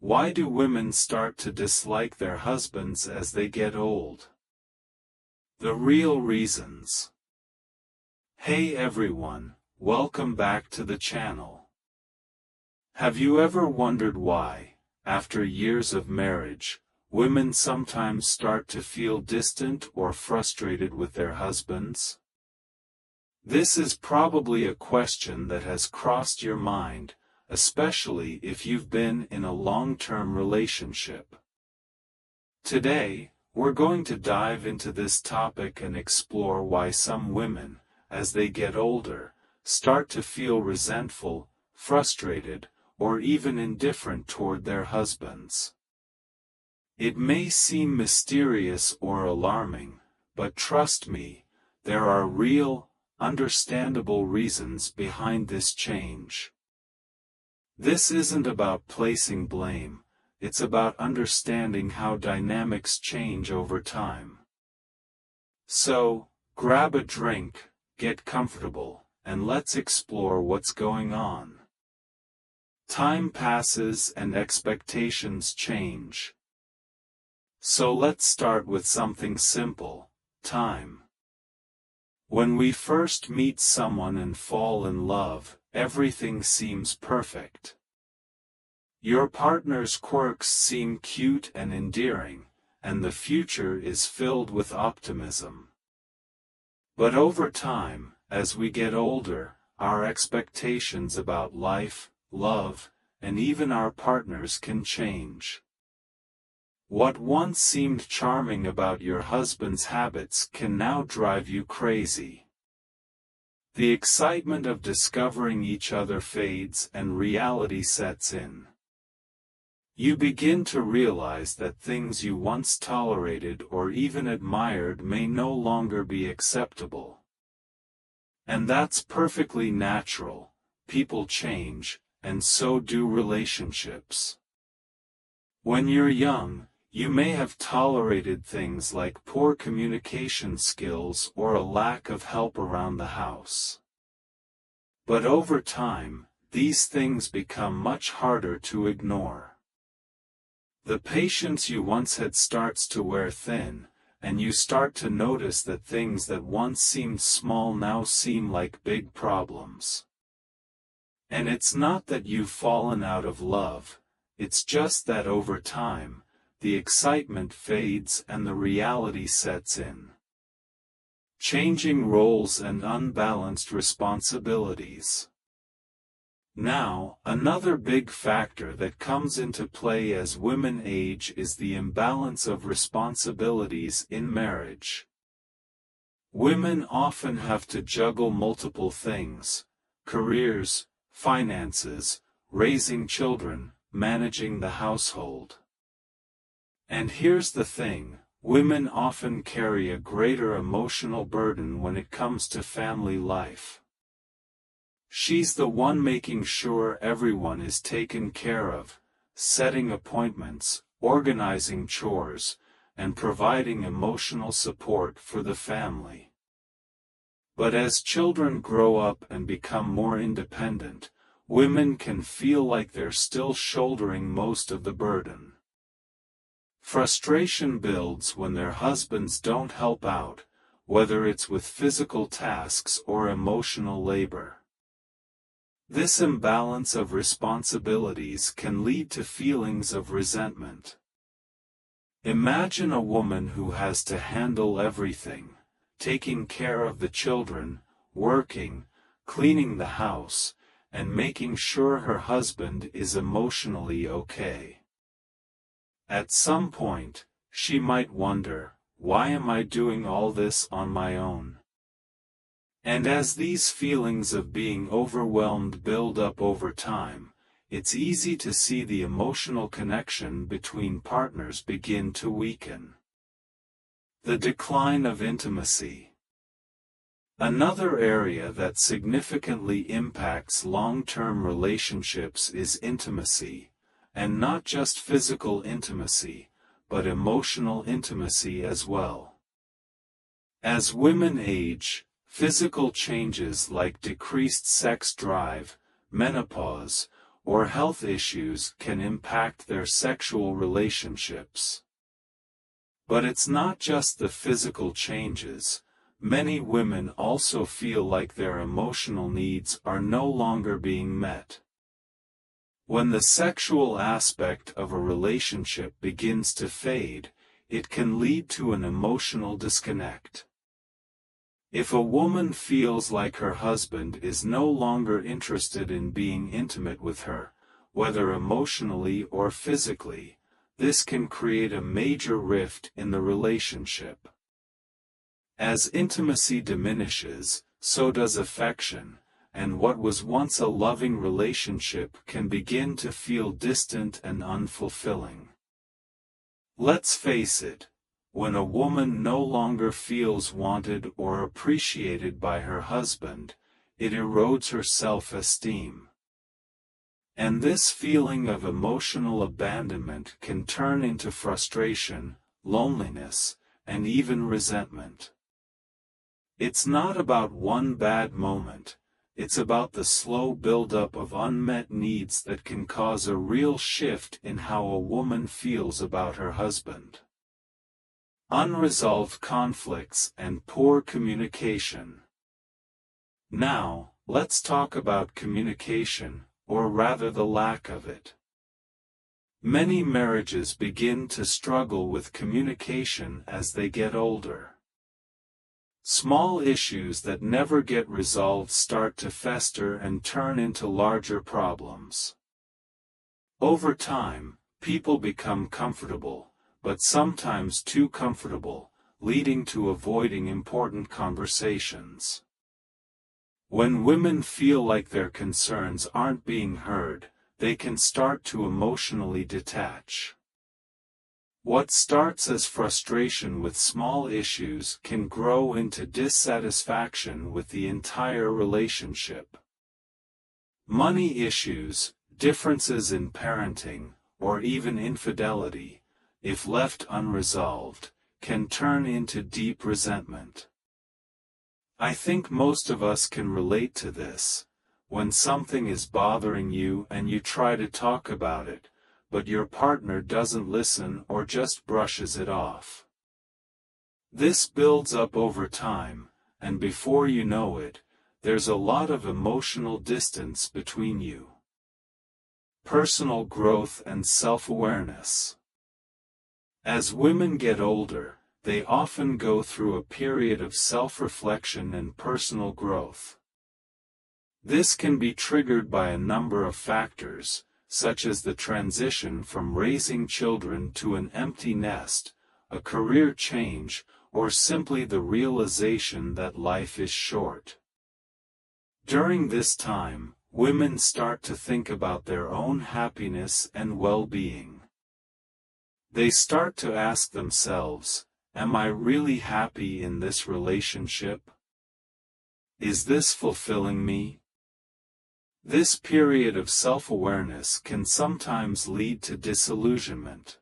Why do women start to dislike their husbands as they get old? The real reasons. Hey everyone, welcome back to the channel. Have you ever wondered why, after years of marriage, women sometimes start to feel distant or frustrated with their husbands? This is probably a question that has crossed your mind, especially if you've been in a long-term relationship. Today, we're going to dive into this topic and explore why some women, as they get older, start to feel resentful, frustrated, or even indifferent toward their husbands. It may seem mysterious or alarming, but trust me, there are real, understandable reasons behind this change. This isn't about placing blame, it's about understanding how dynamics change over time. So, grab a drink, get comfortable, and let's explore what's going on. Time passes and expectations change. So let's start with something simple: time. When we first meet someone and fall in love, everything seems perfect. Your partner's quirks seem cute and endearing, and the future is filled with optimism. But over time, as we get older, our expectations about life, love, and even our partners can change. What once seemed charming about your husband's habits can now drive you crazy. The excitement of discovering each other fades and reality sets in. You begin to realize that things you once tolerated or even admired may no longer be acceptable. And that's perfectly natural. People change, and so do relationships. When you're young, you may have tolerated things like poor communication skills or a lack of help around the house. But over time, these things become much harder to ignore. The patience you once had starts to wear thin, and you start to notice that things that once seemed small now seem like big problems. And it's not that you've fallen out of love, it's just that over time, the excitement fades and the reality sets in. Changing roles and unbalanced responsibilities. Now, another big factor that comes into play as women age is the imbalance of responsibilities in marriage. Women often have to juggle multiple things: careers, finances, raising children, managing the household. And here's the thing, women often carry a greater emotional burden when it comes to family life. She's the one making sure everyone is taken care of, setting appointments, organizing chores, and providing emotional support for the family. But as children grow up and become more independent, women can feel like they're still shouldering most of the burden. Frustration builds when their husbands don't help out, whether it's with physical tasks or emotional labor. This imbalance of responsibilities can lead to feelings of resentment. Imagine a woman who has to handle everything, taking care of the children, working, cleaning the house, and making sure her husband is emotionally okay. At some point, she might wonder, why am I doing all this on my own? And as these feelings of being overwhelmed build up over time, it's easy to see the emotional connection between partners begin to weaken. The decline of intimacy. Another area that significantly impacts long-term relationships is intimacy. And not just physical intimacy, but emotional intimacy as well. As women age, physical changes like decreased sex drive, menopause, or health issues can impact their sexual relationships. But it's not just the physical changes. Many women also feel like their emotional needs are no longer being met. When the sexual aspect of a relationship begins to fade, it can lead to an emotional disconnect. If a woman feels like her husband is no longer interested in being intimate with her, whether emotionally or physically, this can create a major rift in the relationship. As intimacy diminishes, so does affection, and what was once a loving relationship can begin to feel distant and unfulfilling. Let's face it, when a woman no longer feels wanted or appreciated by her husband, it erodes her self-esteem. And this feeling of emotional abandonment can turn into frustration, loneliness, and even resentment. It's not about one bad moment, it's about the slow buildup of unmet needs that can cause a real shift in how a woman feels about her husband. Unresolved conflicts and poor communication. Now, let's talk about communication, or rather the lack of it. Many marriages begin to struggle with communication as they get older. Small issues that never get resolved start to fester and turn into larger problems. Over time, people become comfortable, but sometimes too comfortable, leading to avoiding important conversations. When women feel like their concerns aren't being heard, they can start to emotionally detach. What starts as frustration with small issues can grow into dissatisfaction with the entire relationship. Money issues, differences in parenting, or even infidelity, if left unresolved, can turn into deep resentment. I think most of us can relate to this. When something is bothering you and you try to talk about it, but your partner doesn't listen or just brushes it off. This builds up over time, and before you know it, there's a lot of emotional distance between you. Personal growth and self-awareness. As women get older, they often go through a period of self-reflection and personal growth. This can be triggered by a number of factors, such as the transition from raising children to an empty nest, a career change, or simply the realization that life is short. During this time, women start to think about their own happiness and well-being. They start to ask themselves, am I really happy in this relationship? Is this fulfilling me? This period of self-awareness can sometimes lead to disillusionment.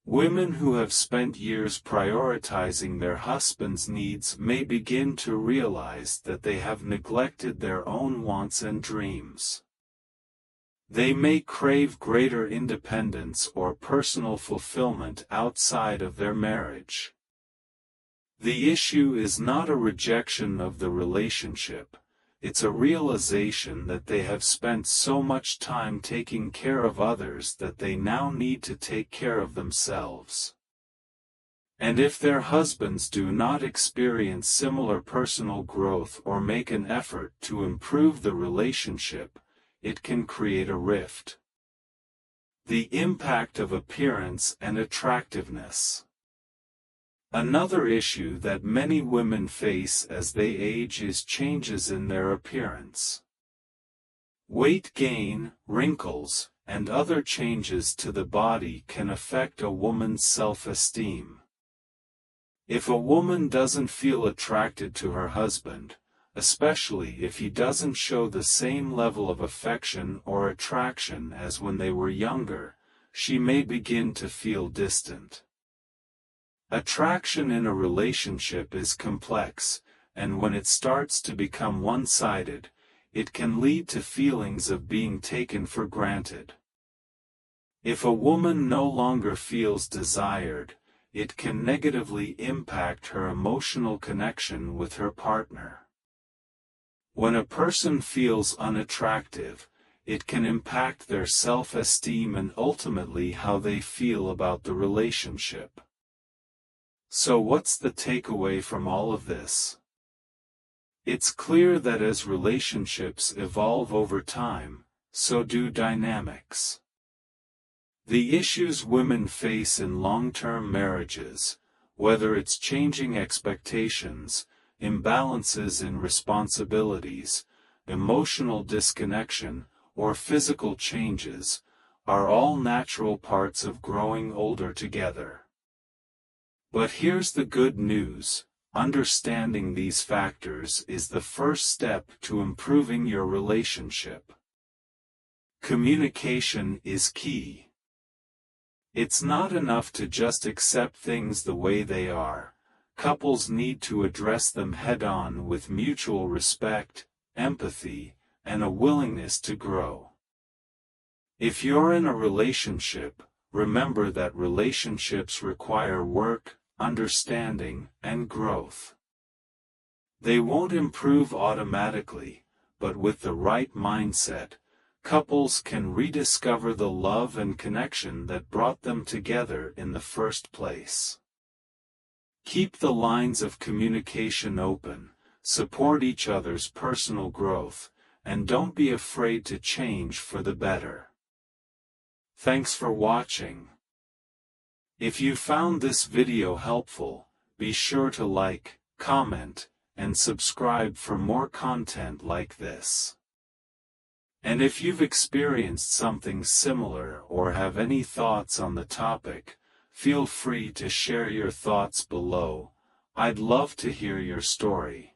Women who have spent years prioritizing their husband's needs may begin to realize that they have neglected their own wants and dreams. They may crave greater independence or personal fulfillment outside of their marriage. The issue is not a rejection of the relationship. It's a realization that they have spent so much time taking care of others that they now need to take care of themselves. And if their husbands do not experience similar personal growth or make an effort to improve the relationship, it can create a rift. The impact of appearance and attractiveness. Another issue that many women face as they age is changes in their appearance. Weight gain, wrinkles, and other changes to the body can affect a woman's self-esteem. If a woman doesn't feel attracted to her husband, especially if he doesn't show the same level of affection or attraction as when they were younger, she may begin to feel distant. Attraction in a relationship is complex, and when it starts to become one-sided, it can lead to feelings of being taken for granted. If a woman no longer feels desired, it can negatively impact her emotional connection with her partner. When a person feels unattractive, it can impact their self-esteem and ultimately how they feel about the relationship. So what's the takeaway from all of this? It's clear that as relationships evolve over time, so do dynamics. The issues women face in long-term marriages, whether it's changing expectations, imbalances in responsibilities, emotional disconnection, or physical changes, are all natural parts of growing older together. But here's the good news: understanding these factors is the first step to improving your relationship. Communication is key. It's not enough to just accept things the way they are. Couples need to address them head-on with mutual respect, empathy, and a willingness to grow. If you're in a relationship, remember that relationships require work, understanding, and growth. They won't improve automatically, but with the right mindset, couples can rediscover the love and connection that brought them together in the first place. Keep the lines of communication open, support each other's personal growth, and don't be afraid to change for the better. Thanks for watching. If you found this video helpful, be sure to like, comment, and subscribe for more content like this. And if you've experienced something similar or have any thoughts on the topic, feel free to share your thoughts below. I'd love to hear your story.